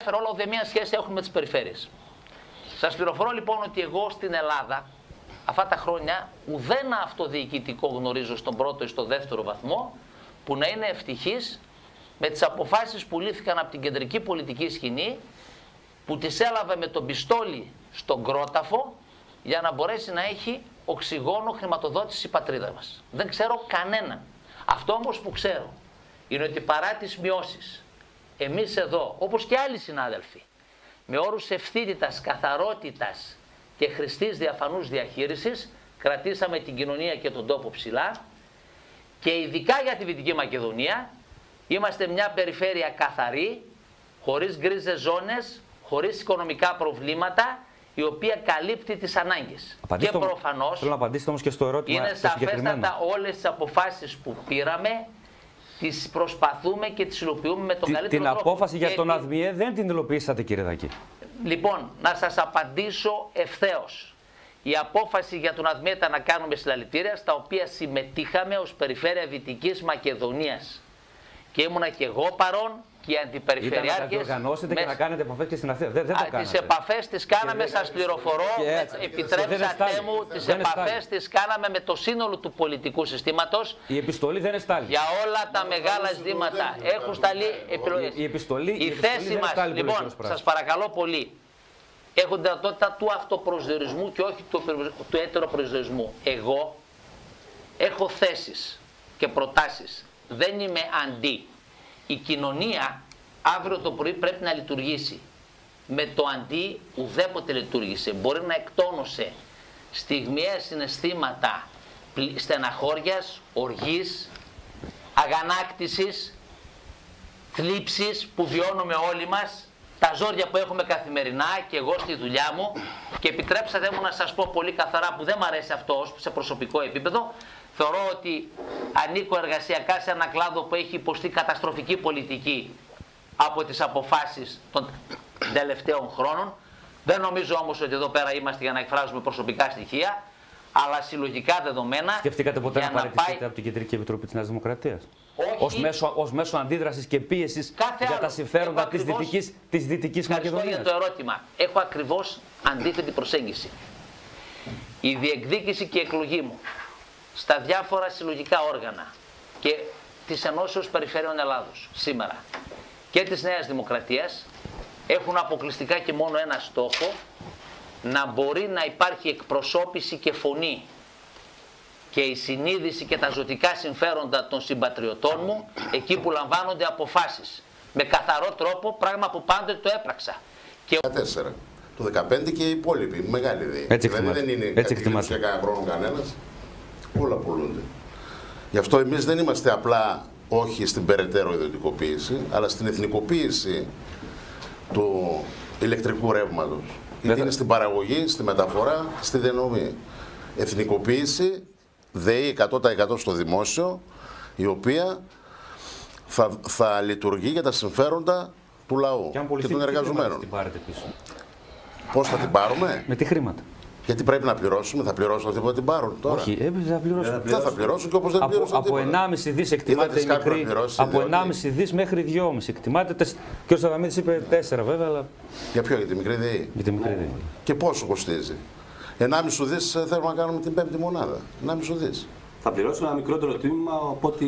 Όλα ουδέμια σχέση έχουν με τις περιφέρειες. Σας πληροφορώ λοιπόν ότι εγώ στην Ελλάδα αυτά τα χρόνια ουδένα αυτοδιοικητικό γνωρίζω στον πρώτο ή στο δεύτερο βαθμό που να είναι ευτυχής με τις αποφάσεις που λήφθηκαν από την κεντρική πολιτική σκηνή, που τις έλαβε με τον πιστόλι στον κρόταφο για να μπορέσει να έχει οξυγόνο χρηματοδότηση η πατρίδα μας. Δεν ξέρω κανέναν. Αυτό όμως που ξέρω είναι ότι παρά τις μειώσεις, εμείς εδώ, όπως και άλλοι συνάδελφοι, με όρους ευθύτητας, καθαρότητας και χρηστής διαφανούς διαχείρισης, κρατήσαμε την κοινωνία και τον τόπο ψηλά και ειδικά για τη Δυτική Μακεδονία είμαστε μια περιφέρεια καθαρή, χωρίς γκρίζες ζώνες, χωρίς οικονομικά προβλήματα, η οποία καλύπτει τις ανάγκες. Και προφανώς θέλω να απαντήσετε όμως και στο ερώτημα είναι σαφέστατα όλες τις αποφάσεις που πήραμε τις προσπαθούμε και τις υλοποιούμε με τον καλύτερο τρόπο. Την απόφαση για τον ΑΔΜΙΕ δεν την υλοποιήσατε, κύριε Δακή? Λοιπόν, να σας απαντήσω ευθέως. Η απόφαση για τον ΑΔΜΙΕ ήταν να κάνουμε συλλαλητήρια, στα οποία συμμετείχαμε ως Περιφέρεια Δυτικής Μακεδονίας. Και ήμουνα και εγώ παρόν και οι αντιπεριφερειάρχες. Ήταν να διοργανώσετε και να κάνετε επαφές και στην Αθήνα. Δεν το κάνατε. Τις επαφές τις κάναμε, σας πληροφορώ, επιτρέψατε μου, τις επαφές τις κάναμε με το σύνολο του πολιτικού συστήματος. Η επιστολή δεν εστάλει. Για όλα τα μεγάλα ζητήματα έχουν σταλεί επιλογές. Η θέση μας, λοιπόν, σας παρακαλώ πολύ, έχουν δυνατότητα του αυτοπροσδιορισμού και όχι του έτεροπροσδιορισμού. Εγώ έχω θέσεις και προτάσεις. Δεν είμαι αντί. Η κοινωνία αύριο το πρωί πρέπει να λειτουργήσει. Με το αντί ουδέποτε λειτουργήσε. Μπορεί να εκτόνωσε στιγμιαία συναισθήματα στεναχώριας, οργής, αγανάκτησης, θλίψης που βιώνουμε όλοι μας, τα ζόρια που έχουμε καθημερινά και εγώ στη δουλειά μου, και επιτρέψατε μου να σας πω πολύ καθαρά που δεν μου αρέσει αυτό σε προσωπικό επίπεδο. Θεωρώ ότι ανήκω εργασιακά σε ένα κλάδο που έχει υποστεί καταστροφική πολιτική από τις αποφάσεις των τελευταίων χρόνων. Δεν νομίζω όμως ότι εδώ πέρα είμαστε για να εκφράζουμε προσωπικά στοιχεία, αλλά συλλογικά δεδομένα. Σκεφτήκατε ποτέ να παραιτηθείτε από την Κεντρική Επιτροπή της Νέας Δημοκρατίας? Ως μέσο αντίδρασης και πίεσης για τα συμφέροντα της Δυτικής Μακεδονίας? Για το ερώτημα. Έχω ακριβώς αντίθετη προσέγγιση. Η διεκδίκηση και η εκλογή μου στα διάφορα συλλογικά όργανα και της Ενώσεως Περιφερειών Ελλάδος σήμερα και της Νέας Δημοκρατίας έχουν αποκλειστικά και μόνο ένα στόχο: να μπορεί να υπάρχει εκπροσώπηση και φωνή και η συνείδηση και τα ζωτικά συμφέροντα των συμπατριωτών μου εκεί που λαμβάνονται αποφάσεις με καθαρό τρόπο, πράγμα που πάντοτε το έπραξα. Και 14, το 15 και οι υπόλοιποι, μεγάλη ιδέα. Δηλαδή δεν είναι κάτι για κανένα χρόνο κανένας. Όλα πουλούνται. Γι' αυτό εμείς δεν είμαστε απλά όχι στην περαιτέρω ιδιωτικοποίηση, αλλά στην εθνικοποίηση του ηλεκτρικού ρεύματος. Είτε είναι στην παραγωγή, στη μεταφορά, στη διανομή. Εθνικοποίηση, ΔΕΗ 100% στο δημόσιο, η οποία θα λειτουργεί για τα συμφέροντα του λαού και των εργαζομένων. Πώς θα την πάρουμε? Με τι χρήματα? Γιατί πρέπει να πληρώσουμε, θα πληρώσουν αυτοί που την πάρουν τώρα. Όχι, θα πληρώσουν. Δεν θα πληρώσουν και όπως δεν πληρώσουν. Από 1,5 δις εκτιμάται η μικρή. Από 1,5 δις μέχρι 2,5 εκτιμάται. Και ο Σαββαμίδης είπε 4 βέβαια. Αλλά... Για ποιο, για τη μικρή ΔΕΗ? Για τη μικρή ΔΕΗ. Και πόσο κοστίζει? 1,5 δις θέλουμε να κάνουμε την 5η μονάδα. 1,5 δις. Θα πληρώσουν ένα μικρότερο τίμημα από ό,τι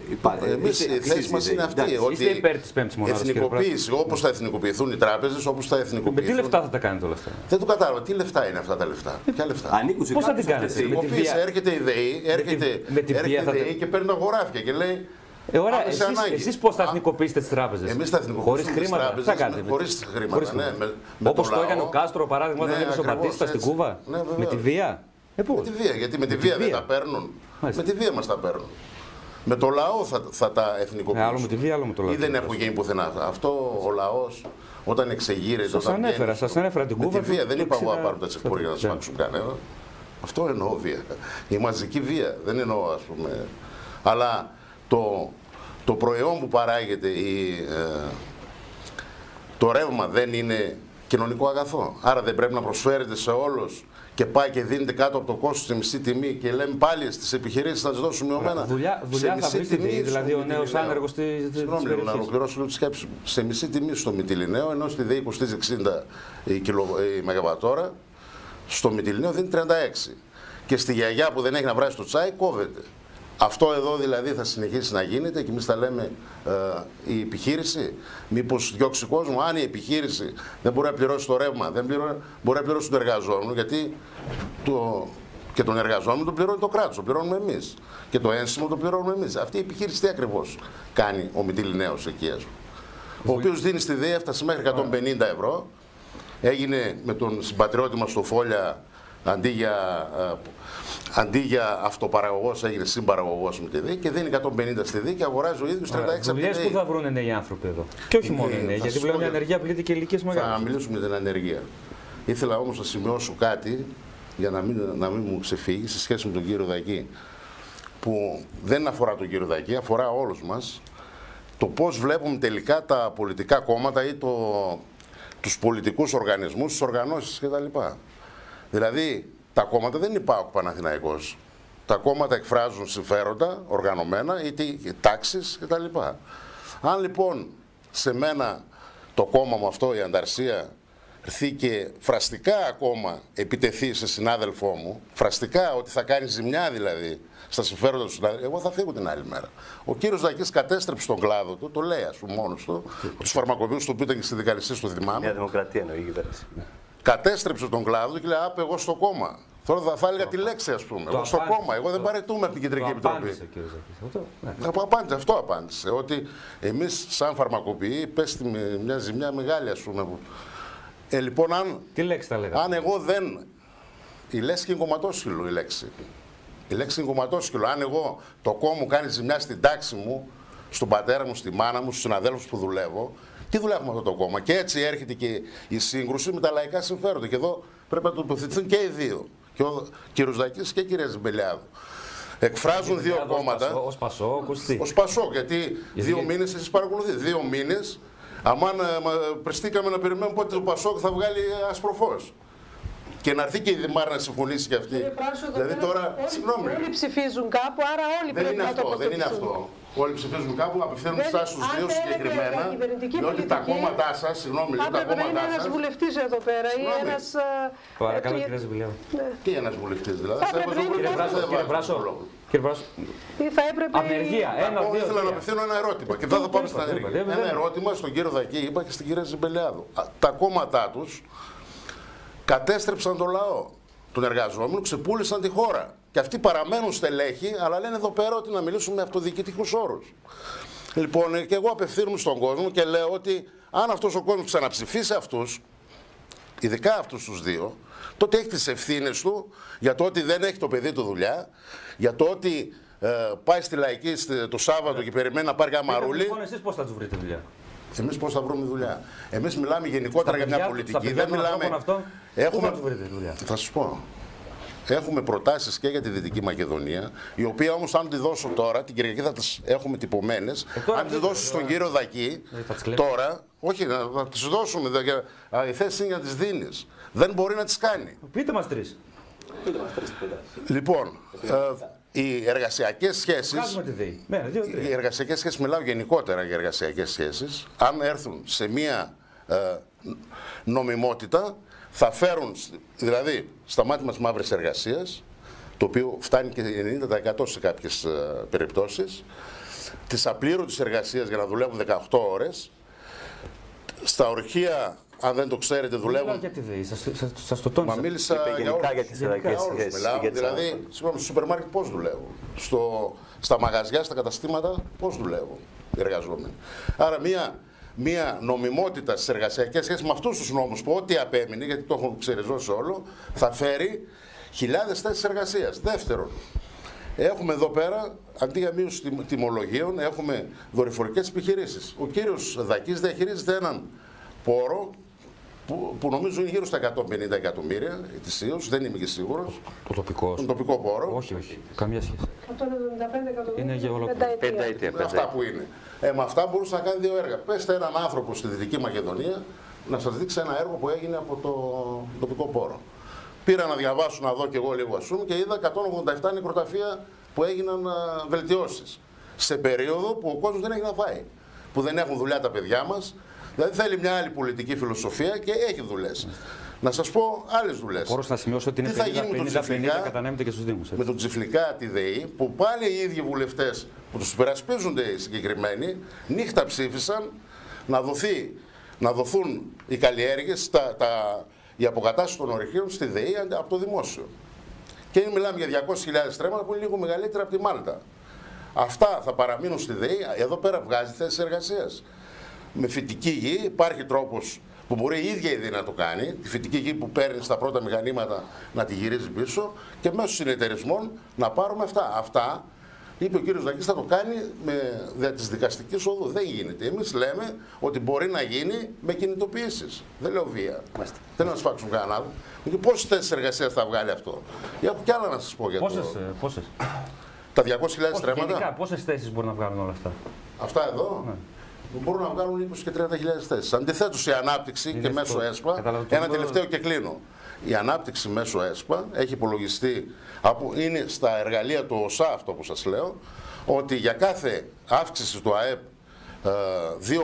υπάρχει. Εμείς η θέση μας είναι αυτή. Ότι είστε υπέρ της 5ης μονάδας? Εθνικοποίηση, όπως θα εθνικοποιηθούν οι τράπεζες, όπως θα εθνικοποιηθούν. Με τι λεφτά θα τα κάνετε όλα αυτά? Δεν το κατάλαβα. Τι λεφτά είναι αυτά τα λεφτά? Ποια λεφτά? Πώς θα την κάνετε? Έρχεται η ΔΕΗ, έρχεται και παίρνει τα χωράφια και λέει. Ωραία, εσείς πώς θα εθνικοποιήσετε τις τράπεζες? Εμείς θα εθνικοποιήσουμε τις τράπεζες χωρίς χρήματα. Όπως το έκανε ο Κάστρο, παράδειγμα, όταν έδωσε ο Μπατίστα στην Κούβα? Με τη βία? Με τη βία, γιατί με τη βία δεν τα παίρνουν. Με τη βία μας τα παίρνουν. Με το λαό θα τα εθνικοποιήσουν. Άλλο με τη βία, άλλο με το λαό. Ή δεν έχουν γίνει πουθενά. Αυτό ο λαός όταν εξεγείρεται. Σας ανέφερα την Κούβα. Με τη βία δεν είπα εγώ να πάρουν τα τσεκούρια για να σφάξουν κανένα. Αυτό εννοώ βία. Η μαζική βία δεν εννοώ, ας πούμε. Αλλά το προϊόν που παράγεται, το ρεύμα δεν είναι κοινωνικό αγαθό. Άρα δεν πρέπει να προσφέρεται σε όλους και πάει και δίνεται κάτω από το κόστος σε μισή τιμή και λέμε πάλι στις επιχειρήσεις να τις δώσουν μειωμένα. Δουλειά θα βρει δηλαδή ο νέος άνεργος της περιοχής. Να ολοκληρώσω λίγο τη σκέψη. Σε μισή τιμή στο Μυτιληναίο, ενώ στη ΔΕΗ κοστίζει 60 η μεγαβατόρα, στο Μυτιληναίο δίνει 36. Και στη γιαγιά που δεν έχει να βράσει το τσάι κόβεται. Αυτό εδώ δηλαδή θα συνεχίσει να γίνεται και εμείς θα λέμε η επιχείρηση. Μήπως διώξει κόσμο, αν η επιχείρηση δεν μπορεί να πληρώσει το ρεύμα, δεν μπορεί να πληρώσει τον εργαζόμενο, γιατί και τον εργαζόμενο τον πληρώνει το κράτος, τον πληρώνουμε εμείς. Και το ένσημο το πληρώνουμε εμείς. Αυτή η επιχείρηση τι ακριβώς κάνει ο Μυτιληναίος εκεί, ο οποίος δίνει στη ΔΕΗ, έφτασε μέχρι 150 ευρώ. Έγινε με τον συμπατριώτη μας στο Φόλια, αντί για αυτοπαραγωγός έγινε συμπαραγωγός με τη ΔΕΗ και δίνει 150 στη ΔΕΗ και αγοράζει ο ίδιος 36 από τη ΔΕΗ. Δουλειές που θα βρουν οι νέοι άνθρωποι εδώ. Και όχι μόνο οι νέοι, γιατί βλέπουν η ανεργία πλήττει και ηλικίες μεγάλες. Θα μιλήσουμε για την ανεργία. Ήθελα όμως να σημειώσω κάτι για να μην μου ξεφύγει σε σχέση με τον κύριο Δακή, που δεν αφορά τον κύριο Δακή, αφορά όλους μας, το πώς βλέπουμε τελικά τα πολιτικά κόμματα ή τους πολιτικούς οργανισμούς, τις οργανώσεις κτλ. Δηλαδή, τα κόμματα δεν είναι ΠΑΟΚ Παναθηναϊκός. Τα κόμματα εκφράζουν συμφέροντα οργανωμένα ή τάξεις κτλ. Αν λοιπόν σε μένα το κόμμα μου αυτό, η Ανταρσία, έρθει και φραστικά ακόμα επιτεθεί σε συνάδελφό μου, φραστικά ότι θα κάνει ζημιά δηλαδή στα συμφέροντα του συνάδελφου, εγώ θα φύγω την άλλη μέρα. Ο κύριος Δακής κατέστρεψε τον κλάδο του, το λέει ας πούμε μόνος του, τους φαρμακοποιούς του που ήταν και στη δικαλιστή στο θυμάμαι. Μια δημοκρατία εννοεί η κυβέρνηση. Κατέστρεψε τον κλάδο του και λέει άπε εγώ στο κόμμα. Τώρα θα έλεγα τη λέξη ας πούμε, εγώ στο κόμμα, εγώ δεν παραιτούμε από την Κεντρική Επιτροπή. Απάντησε, αυτό απάντησε, ότι εμείς σαν φαρμακοποιοί πέστη μια ζημιά μεγάλη ας πούμε. Λοιπόν, τι λέξη θα λέγατε? Αν εγώ δεν... Η λέξη είναι κομματόσκυλο η λέξη. Η λέξη είναι κομματόσκυλο. Αν εγώ το κόμμα μου κάνει ζημιά στην τάξη μου, στον πατέρα μου, στη μάνα μου, στους συναδέλφους που δουλεύω, τι δουλεύουμε αυτό το κόμμα? Και έτσι έρχεται και η σύγκρουση με τα λαϊκά συμφέροντα. Και εδώ πρέπει να τοποθετηθούν και οι δύο. Και ο κύριος Δακής και η κυρία Ζιμπελιάδου. Εκφράζουν δύο κόμματα. Ως Πασόκ, ως Πασόκ, γιατί 2 μήνες εσείς παρακολουθείτε. 2 μήνες. Αμάν πριστήκαμε να περιμένουμε πότε το Πασόκ θα βγάλει ασπροφός. Και να έρθει και η Δημάρα να συμφωνήσει και αυτή. Δηλαδή τώρα, όλοι ψηφίζουν κάπου, άρα όλοι πρέπει να το αποθετηθούν. Δεν είναι αυτό. Όλοι ψηφίζουν κάπου, απευθύνουν εσά στους δύο συγκεκριμένα. Διότι τα κόμματά σας, συγγνώμη, τα κόμματά σας. Είναι ένας βουλευτής εδώ πέρα ή ένας. Παρακαλώ, κύριε Ζιμπελιάδου. Τι ένας βουλευτής δηλαδή? Κύριε Βράσο, θα έπρεπε. Απεργία. Ήθελα να απευθύνω ένα ερώτημα και εδώ θα πάμε στην ανεργία. Ένα ερώτημα στον κύριο Δακή, είπα και στην κυρία Ζιμπελιάδου. Τα κόμματά τους κατέστρεψαν τον λαό, τον εργαζόμενο, ξεπούλησαν τη χώρα. Και αυτοί παραμένουν στελέχοι, αλλά λένε εδώ πέρα ότι να μιλήσουμε με αυτοδιοικητικούς όρους. Λοιπόν, και εγώ απευθύνομαι στον κόσμο και λέω ότι αν αυτός ο κόσμος ξαναψηφίσει αυτούς, ειδικά αυτούς τους δύο, τότε έχει τις ευθύνες του για το ότι δεν έχει το παιδί του δουλειά, για το ότι πάει στη Λαϊκή το Σάββατο και περιμένει να πάρει καμαρούλι. Λοιπόν, εσείς πώς θα τους βρείτε δουλειά? Εμείς πώς θα βρούμε δουλειά? Εμείς μιλάμε γενικότερα για μια πολιτική. Δεν μιλάμε. Έχουμε... Θα σας πω. Έχουμε προτάσεις και για τη Δυτική Μακεδονία, η οποία όμως αν τη δώσω τώρα, την Κυριακή θα τις έχουμε τυπωμένες. Αν τη δώσω στον κύριο Δακή, τώρα, όχι, να τις δώσουμε. Η θέση είναι να τις δίνεις. Δεν μπορεί να τις κάνει. Πείτε μας τρεις. Λοιπόν, οι εργασιακές σχέσεις. Οι εργασιακές σχέσεις, μιλάω γενικότερα για εργασιακές σχέσεις, αν έρθουν σε μία νομιμότητα, θα φέρουν, δηλαδή, στα μάτια μας μαύρες εργασίες, το οποίο φτάνει και 90% σε κάποιες περιπτώσεις, τις απλήρωτες εργασίες για να δουλεύουν 18 ώρες, στα ορχεία, αν δεν το ξέρετε, δουλεύουν. Σας το τόνισα. Μα μίλησα για τις εργασιακές σχέσεις. Δηλαδή, στο σούπερ μάρκετ πώς δουλεύουν, στα μαγαζιά, στα καταστήματα πώς δουλεύουν οι εργαζόμενοι. Άρα μία νομιμότητα στις εργασιακές σχέσεις με αυτούς τους νόμους που ό,τι απέμεινε, γιατί το έχουν ξεριζώσει όλο, θα φέρει χιλιάδες θέσεις εργασίας. Δεύτερον, έχουμε εδώ πέρα, αντί για μείωση τιμολογίων, έχουμε δορυφορικές επιχειρήσεις. Ο κύριος Δακής διαχειρίζεται έναν πόρο που νομίζω είναι γύρω στα 150 εκατομμύρια ετησίως, δεν είμαι και σίγουρος. Τον τοπικό πόρο. Όχι, καμία σχέση. 175 εκατομμύρια. Είναι για ολόκληρο. Πενταετία. Αυτά που είναι. Με αυτά μπορούσε να κάνει 2 έργα. Πέστε έναν άνθρωπο στη Δυτική Μακεδονία να σας δείξει ένα έργο που έγινε από το τοπικό πόρο. Πήρα να διαβάσω, να δω κι εγώ λίγο ασούμ και είδα 187 νεκροταφεία που έγιναν βελτιώσεις. Σε περίοδο που ο κόσμος δεν έχει να φάει. Που δεν έχουν δουλειά τα παιδιά μας. Δηλαδή θέλει μια άλλη πολιτική φιλοσοφία και έχει δουλειές. Να σας πω άλλες δουλειές. Μπορώ να σημειώσω ότι είναι 50-50 κατανέμεται και στους Δήμους. Με τον Τσιφλικά τη ΔΕΗ, που πάλι οι ίδιοι βουλευτές που τους υπερασπίζονται οι συγκεκριμένοι, νύχτα ψήφισαν να δοθούν οι καλλιέργειες, η αποκατάσταση των ορυχείων στη ΔΕΗ από το δημόσιο. Και μιλάμε για 200.000 στρέμματα που είναι λίγο μεγαλύτερα από τη Μάλτα. Αυτά θα παραμείνουν στη ΔΕΗ, εδώ πέρα βγάζει θέσεις εργασίας. Με φυτική γη υπάρχει τρόπος που μπορεί η ίδια η ΔΕΗ να το κάνει, τη φυτική γη που παίρνει στα πρώτα μηχανήματα να τη γυρίζει πίσω και μέσω συνεταιρισμών να πάρουμε αυτά. Αυτά, είπε ο κύριος Δακής, θα το κάνει δια της δικαστικής οδού. Δεν γίνεται. Εμείς λέμε ότι μπορεί να γίνει με κινητοποιήσεις. Δεν λέω βία. Θέλω να σφάξουν κανέναν άλλο. Και πόσες θέσεις εργασίας θα βγάλει αυτό. Έχω κι άλλα να σας πω για πόσες. Τα 200.000 στρέμματα. Πόσες θέσεις μπορεί να βγάλουν όλα αυτά. Αυτά εδώ. Ναι. Μπορούν να βγάλουν 20 και 30.000 θέσεις. Αντιθέτως η ανάπτυξη και μέσω ΕΣΠΑ, ένα τελευταίο και κλείνω. Η ανάπτυξη μέσω ΕΣΠΑ έχει υπολογιστεί, είναι στα εργαλεία του ΟΣΑ αυτό που σας λέω, ότι για κάθε αύξηση του ΑΕΠ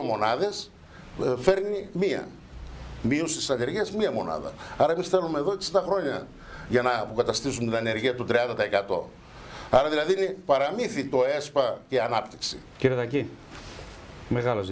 2 μονάδες φέρνει μία. Μείωση της ανεργίας 1 μονάδα. Άρα εμείς θέλουμε εδώ 60 χρόνια για να αποκαταστήσουμε την ανεργία του 30%. Άρα δηλαδή είναι παραμύθι το ΕΣΠΑ και η ανάπτυξη. Κύριε Δακή, μεγάλο